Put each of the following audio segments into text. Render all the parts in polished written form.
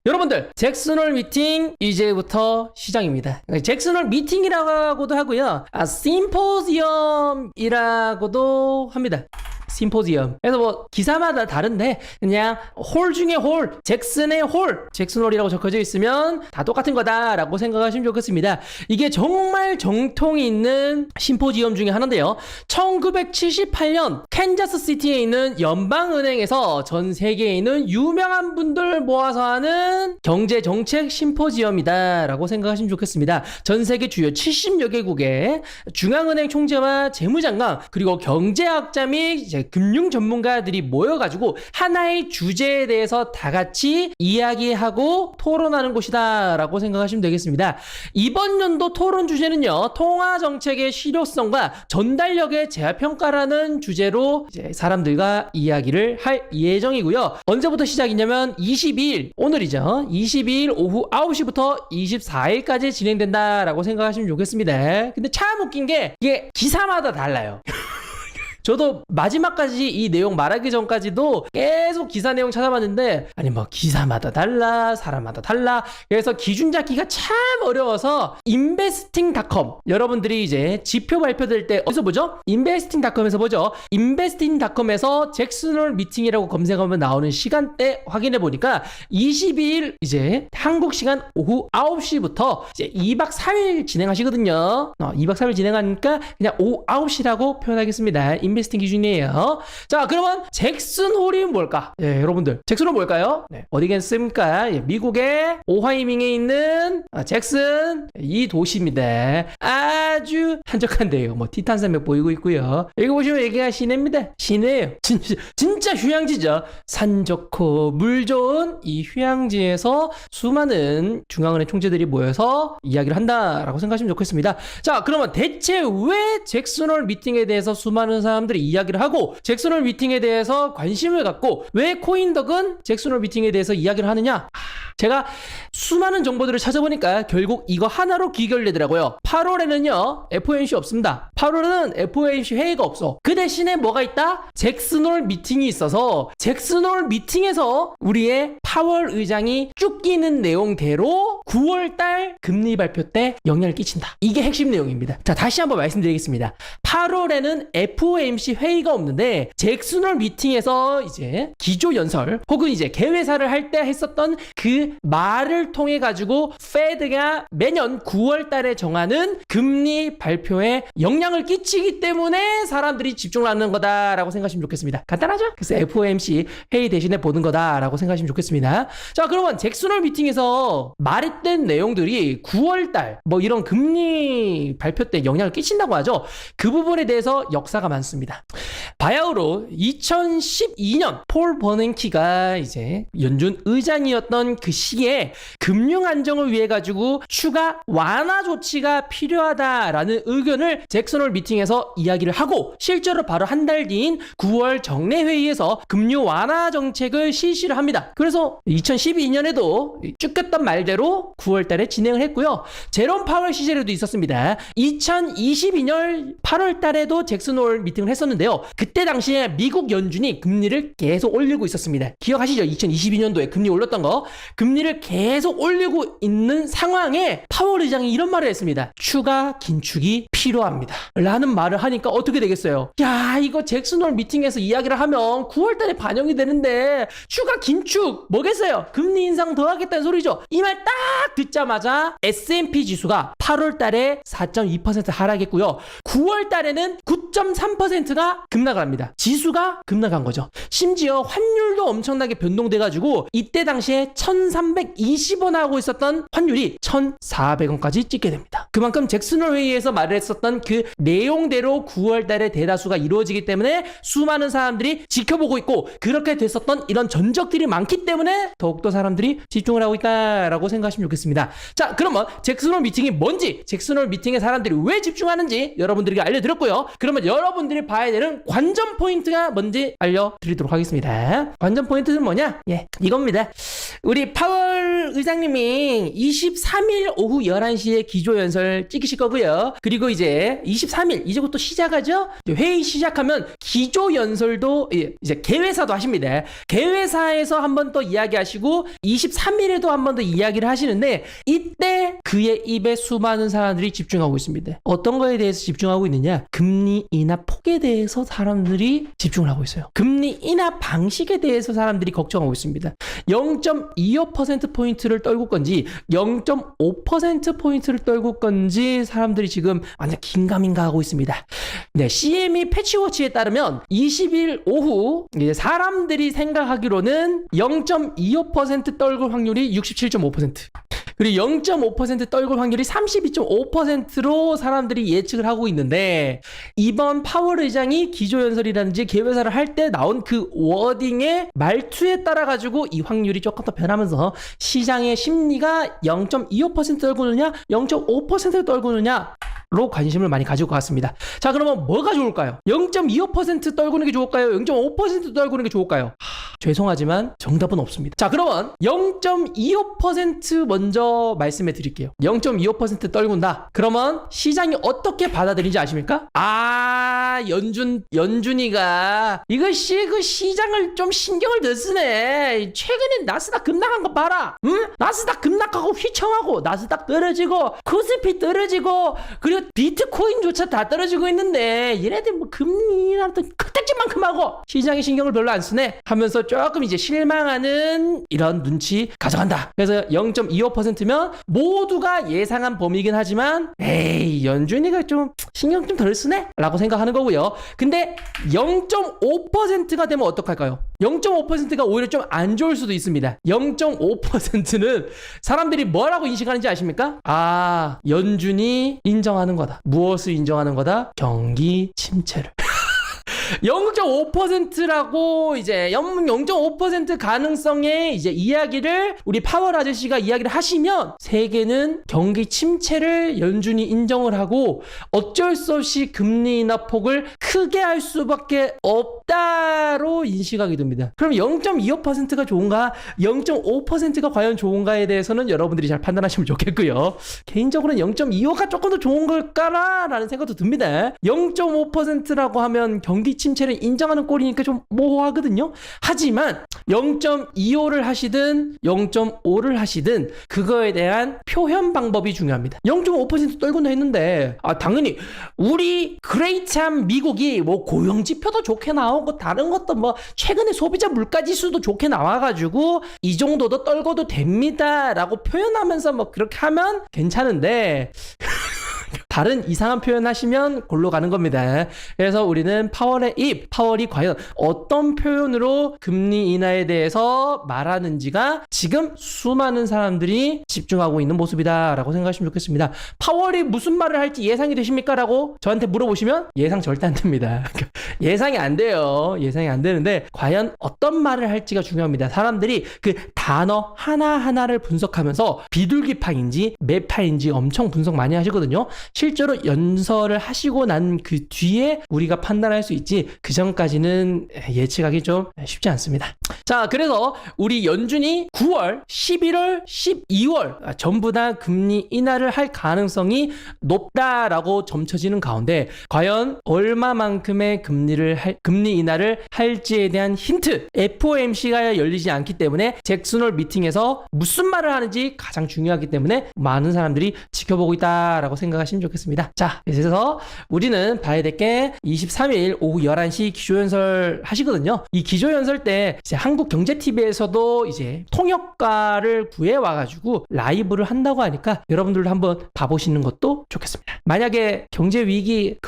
여러분들 잭슨홀 미팅 이제부터 시작입니다. 잭슨홀 미팅이라고도 하고요, 심포지엄이라고도 합니다. 심포지엄. 그래서 뭐 기사마다 다른데 그냥 홀 중에 홀, 잭슨의 홀, 잭슨홀이라고 적혀져 있으면 다 똑같은 거다라고 생각하시면 좋겠습니다. 이게 정말 정통이 있는 심포지엄 중에 하나인데요, 1978년 캔자스시티에 있는 연방은행에서 전 세계에 있는 유명한 분들 모아서 하는 경제정책 심포지엄이다 라고 생각하시면 좋겠습니다. 전 세계 주요 70여 개국의 중앙은행 총재와 재무장관 그리고 경제학자 및 이제 금융 전문가들이 모여가지고 하나의 주제에 대해서 다 같이 이야기하고 토론하는 곳이다 라고 생각하시면 되겠습니다. 이번 연도 토론 주제는요, 통화정책의 실효성과 전달력의 재평가라는 주제로 이제 사람들과 이야기를 할 예정이고요. 언제부터 시작이냐면 22일, 오늘이죠. 22일 오후 9시부터 24일까지 진행된다라고 생각하시면 좋겠습니다. 근데 참 웃긴 게 이게 기사마다 달라요. 저도 마지막까지 이 내용 말하기 전까지도 계속 기사 내용 찾아봤는데, 아니 뭐 기사마다 달라, 사람마다 달라. 그래서 기준 잡기가 참 어려워서 investing.com, 여러분들이 이제 지표 발표될 때 어디서 보죠? investing.com에서 보죠. investing.com에서 잭슨홀 미팅이라고 검색하면 나오는 시간대 확인해 보니까 22일 이제 한국 시간 오후 9시부터 이제 2박 4일 진행하시거든요. 2박 3일 진행하니까 그냥 오후 9시라고 표현하겠습니다. 인베스팅 기준이에요. 자, 그러면 잭슨홀이 뭘까? 예, 여러분들 잭슨홀 뭘까요? 네, 어디겠습니까? 예, 미국의 오하이밍에 있는 잭슨, 이 도시입니다. 아주 한적한데요. 뭐 티탄산맥 보이고 있고요. 여기 보시면 여기가 시내입니다. 시내예요. 진짜 휴양지죠. 산 좋고 물 좋은 이 휴양지에서 수많은 중앙은행 총재들이 모여서 이야기를 한다라고 생각하시면 좋겠습니다. 자, 그러면 대체 왜 잭슨홀 미팅에 대해서 수많은 사람들이 이야기를 하고, 잭슨홀 미팅에 대해서 관심을 갖고, 왜 코인덕은 잭슨홀 미팅에 대해서 이야기를 하느냐? 제가 수많은 정보들을 찾아보니까 결국 이거 하나로 귀결되더라고요. 8월에는요 FOMC 없습니다. 8월에는 FOMC 회의가 없어. 그 대신에 뭐가 있다? 잭슨홀 미팅이 있어서 잭슨홀 미팅에서 우리의 파월 의장이 쭉 끼는 내용대로 9월달 금리 발표 때 영향을 끼친다. 이게 핵심 내용입니다. 자, 다시 한번 말씀드리겠습니다. 8월에는 FOMC 회의가 없는데 잭슨홀 미팅에서 이제 기조연설 혹은 이제 개회사를 할 때 했었던 그 말을 통해 가지고 페드가 매년 9월 달에 정하는 금리 발표에 영향을 끼치기 때문에 사람들이 집중을 하는 거다라고 생각하시면 좋겠습니다. 간단하죠? 그래서 FOMC 회의 대신에 보는 거다라고 생각하시면 좋겠습니다. 자, 그러면 잭슨홀 미팅에서 말했던 내용들이 9월 달 뭐 이런 금리 발표 때 영향을 끼친다고 하죠. 그 부분에 대해서 역사가 많습니다. 바야흐로 2012년 폴 버냉키가 이제 연준 의장이었던 그 시기에 금융 안정을 위해 가지고 추가 완화 조치가 필요하다라는 의견을 잭슨홀 미팅에서 이야기를 하고, 실제로 바로 한 달 뒤인 9월 정례 회의에서 금융 완화 정책을 실시를 합니다. 그래서 2012년에도 쭉 꼈던 말대로 9월 달에 진행을 했고요. 제롬 파월 시절에도 있었습니다. 2022년 8월 달에도 잭슨홀 미팅을 했었는데요. 그때 당시에 미국 연준이 금리를 계속 올리고 있었습니다. 기억하시죠? 2022년도에 금리 올렸던 거. 금리를 계속 올리고 있는 상황에 파월 의장이 이런 말을 했습니다. 추가 긴축이 필요합니다 라는 말을 하니까 어떻게 되겠어요? 야, 이거 잭슨홀 미팅에서 이야기를 하면 9월 달에 반영이 되는데 추가 긴축 뭐겠어요? 금리 인상 더 하겠다는 소리죠. 이 말 딱 듣자마자 S&P 지수가 8월 달에 4.2% 하락했고요. 9월 달에는 9.3%가 급락을 합니다. 지수가 급락한 거죠. 심지어 환율도 엄청나게 변동돼가지고 이때 당시에 1320원 하고 있었던 환율이 1400원까지 찍게 됩니다. 그만큼 잭슨홀 회의에서 말을 했었던 그 내용대로 9월 달에 대다수가 이루어지기 때문에 수많은 사람들이 지켜보고 있고, 그렇게 됐었던 이런 전적들이 많기 때문에 더욱더 사람들이 집중을 하고 있다라고 생각하시면 좋겠습니다. 자, 그러면 잭슨홀 미팅이 뭔지, 잭슨홀 미팅에 사람들이 왜 집중하는지 여러분들에게 알려드렸고요. 그러면 여러분들이 봐야 되는 관전 포인트가 뭔지 알려드리도록 하겠습니다. 관전 포인트는 뭐냐? 예, 이겁니다. 우리 파월 의장님이 23일 오후 11시에 기조연설 찍으실 거고요. 그리고 이제 23일 이제부터 시작하죠. 회의 시작하면 기조연설도 이제 개회사도 하십니다. 개회사에서 한 번 더 이야기하시고 23일에도 한 번 더 이야기를 하시는데 이때 그의 입에 수많은 사람들이 집중하고 있습니다. 어떤 거에 대해서 집중하고 있느냐? 금리 인하 폭에 대해서 사람들이 집중을 하고 있어요. 금리 인하 방식에 대해서 사람들이 걱정하고 있습니다. 0.25%포인트를 떨굴 건지 0.5%포인트를 떨굴 건지 사람들이 지금 완전 긴가민가 하고 있습니다. 네, CME 패치워치에 따르면 20일 오후 이제 사람들이 생각하기로는 0.25% 떨굴 확률이 67.5%. 그리고 0.5% 떨굴 확률이 32.5%로 사람들이 예측을 하고 있는데 이번 파월 의장이 기조연설이라든지 개회사를 할 때 나온 그 워딩의 말투에 따라 가지고 이 확률이 조금 더 변하면서 시장의 심리가 0.25% 떨구느냐 0.5% 떨구느냐 로 관심을 많이 가질 것 같습니다. 자, 그러면 뭐가 좋을까요? 0.25% 떨구는 게 좋을까요? 0.5% 떨구는 게 좋을까요? 죄송하지만 정답은 없습니다. 자, 그러면 0.25% 먼저 말씀해 드릴게요. 0.25% 떨군다. 그러면 시장이 어떻게 받아들이는지 아십니까? 연준이가 이것이 그 시장을 좀 신경을 더 쓰네. 최근에 나스닥 급락한 거 봐라. 응? 나스닥 급락하고 휘청하고 나스닥 떨어지고 코스피 떨어지고 그리고 비트코인조차 다 떨어지고 있는데 얘네들 뭐 금리 인하는 그때쯤만큼 하고 시장이 신경을 별로 안 쓰네 하면서 조금 이제 실망하는 이런 눈치 가져간다. 그래서 0.25%면 모두가 예상한 범위이긴 하지만 에이 연준이가 좀 신경 좀 덜 쓰네 라고 생각하는 거고요. 근데 0.5%가 되면 어떡할까요? 0.5%가 오히려 좀 안 좋을 수도 있습니다. 0.5%는 사람들이 뭐라고 인식하는지 아십니까? 연준이 인정하는 거다. 무엇을 인정하는 거다? 경기 침체를. 0.5%라고 이제 0.5% 가능성의 이제 이야기를 우리 파월 아저씨가 이야기를 하시면 세계는 경기 침체를 연준이 인정을 하고 어쩔 수 없이 금리 인하 폭을 크게 할 수밖에 없다로 인식하게 됩니다. 그럼 0.25%가 좋은가? 0.5%가 과연 좋은가에 대해서는 여러분들이 잘 판단하시면 좋겠고요. 개인적으로는 0.25가 조금 더 좋은 걸까라는 생각도 듭니다. 0.5%라고 하면 경기 침체를 인정하는 꼴이니까 좀 모호하거든요. 하지만 0.25를 하시든 0.5를 하시든 그거에 대한 표현 방법이 중요합니다. 0.5% 떨구나 했는데 당연히 우리 그레이트한 미국이 뭐 고용지표도 좋게 나오고 다른 것도 뭐 최근에 소비자 물가지수도 좋게 나와가지고 이 정도도 떨궈도 됩니다 라고 표현하면서 뭐 그렇게 하면 괜찮은데 다른 이상한 표현 하시면 골로 가는 겁니다. 그래서 우리는 파월의 입, 파월이 과연 어떤 표현으로 금리 인하에 대해서 말하는지가 지금 수많은 사람들이 집중하고 있는 모습이다 라고 생각하시면 좋겠습니다. 파월이 무슨 말을 할지 예상이 되십니까? 라고 저한테 물어보시면 예상 절대 안 됩니다. 예상이 안 돼요. 예상이 안 되는데 과연 어떤 말을 할지가 중요합니다. 사람들이 그 단어 하나하나를 분석하면서 비둘기파인지 매파인지 엄청 분석 많이 하시거든요. 실제로 연설을 하시고 난 그 뒤에 우리가 판단할 수 있지 그 전까지는 예측하기 좀 쉽지 않습니다. 자, 그래서 우리 연준이 9월, 11월, 12월 전부 다 금리 인하를 할 가능성이 높다라고 점쳐지는 가운데 과연 얼마만큼의 금리 인하를 할지에 대한 힌트 FOMC가 열리지 않기 때문에 잭슨홀 미팅에서 무슨 말을 하는지 가장 중요하기 때문에 많은 사람들이 지켜보고 있다라고 생각하시면 좋겠습니다. 자, 그래서 우리는 봐야 될 게 23일 오후 11시 기조연설 하시거든요. 이 기조연설 때 이제 한국경제TV에서도 이제 통역가를 구해와가지고 라이브를 한다고 하니까 여러분들도 한번 봐보시는 것도 좋겠습니다. 만약에 경제위기,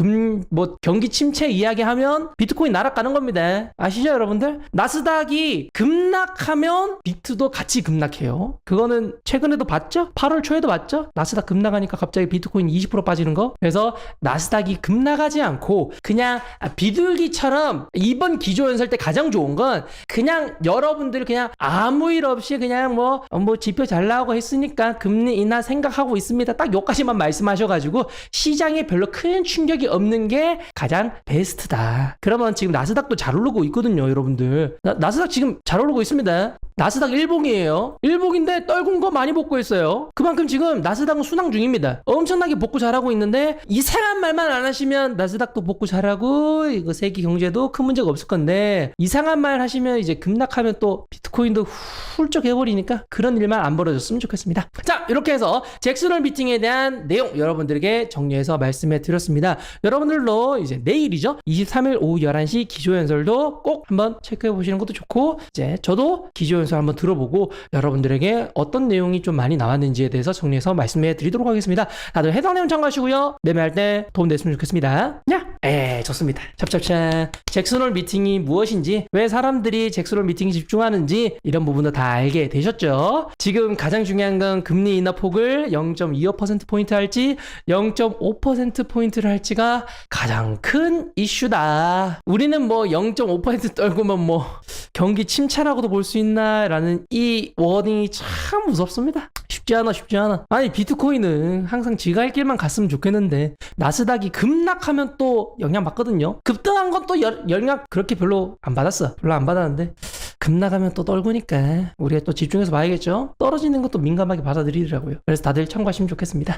경기 침체 이야기하면 비트코인 날아가는 겁니다. 아시죠, 여러분들? 나스닥이 급락하면 비트도 같이 급락해요. 그거는 최근에도 봤죠? 8월 초에도 봤죠? 나스닥 급락하니까 갑자기 비트코인 20% 빠지는 거. 그래서 나스닥이 급락하지 않고 그냥 비둘기처럼 이번 기조연설 때 가장 좋은 건 그냥 여러분들 그냥 아무 일 없이 그냥 뭐 지표 잘 나오고 했으니까 금리 인하 생각하고 있습니다. 딱 요까지만 말씀하셔가지고 시장에 별로 큰 충격이 없는 게 가장 베스트다. 그러면 지금 나스닥도 잘 오르고 있거든요, 여러분들. 나스닥 지금 잘 오르고 있습니다. 나스닥 일봉이에요. 일봉인데 떨군 거 많이 복구 했어요. 그만큼 지금 나스닥은 순항 중입니다. 엄청나게 복구 잘하고 있는데 이상한 말만 안 하시면 나스닥도 복구 잘하고 이거 세계 경제도 큰 문제가 없을 건데 이상한 말 하시면 이제 급락하면 또 비트코인도 훌쩍 해버리니까 그런 일만 안 벌어졌으면 좋겠습니다. 자, 이렇게 해서 잭슨홀 미팅에 대한 내용 여러분들에게 정리해서 말씀해 드렸습니다. 여러분들도 이제 내일이죠. 23일 오후 11시 기조연설도 꼭 한번 체크해 보시는 것도 좋고 이제 저도 기조연설 한번 들어보고 여러분들에게 어떤 내용이 좀 많이 나왔는지에 대해서 정리해서 말씀해 드리도록 하겠습니다. 다들 해당 내용 참고하시고요. 매매할 때 도움 됐으면 좋겠습니다. 좋습니다. 찹찹찹. 잭슨홀 미팅이 무엇인지, 왜 사람들이 잭슨홀 미팅에 집중하는지 이런 부분도 다 알게 되셨죠? 지금 가장 중요한 건 금리 인하 폭을 0.25%포인트 할지 0.5%포인트를 할지가 가장 큰 이슈다. 우리는 뭐 0.5% 떨구면 뭐 경기 침체라고도 볼 수 있나 라는 이 워딩이 참 무섭습니다. 쉽지 않아. 아니 비트코인은 항상 지가 할 길만 갔으면 좋겠는데 나스닥이 급락하면 또 영향 받거든요. 급등한 건 또 영향 그렇게 별로 안 받았는데 급락하면 또 떨구니까 우리가 또 집중해서 봐야겠죠. 떨어지는 것도 민감하게 받아들이더라고요. 그래서 다들 참고하시면 좋겠습니다.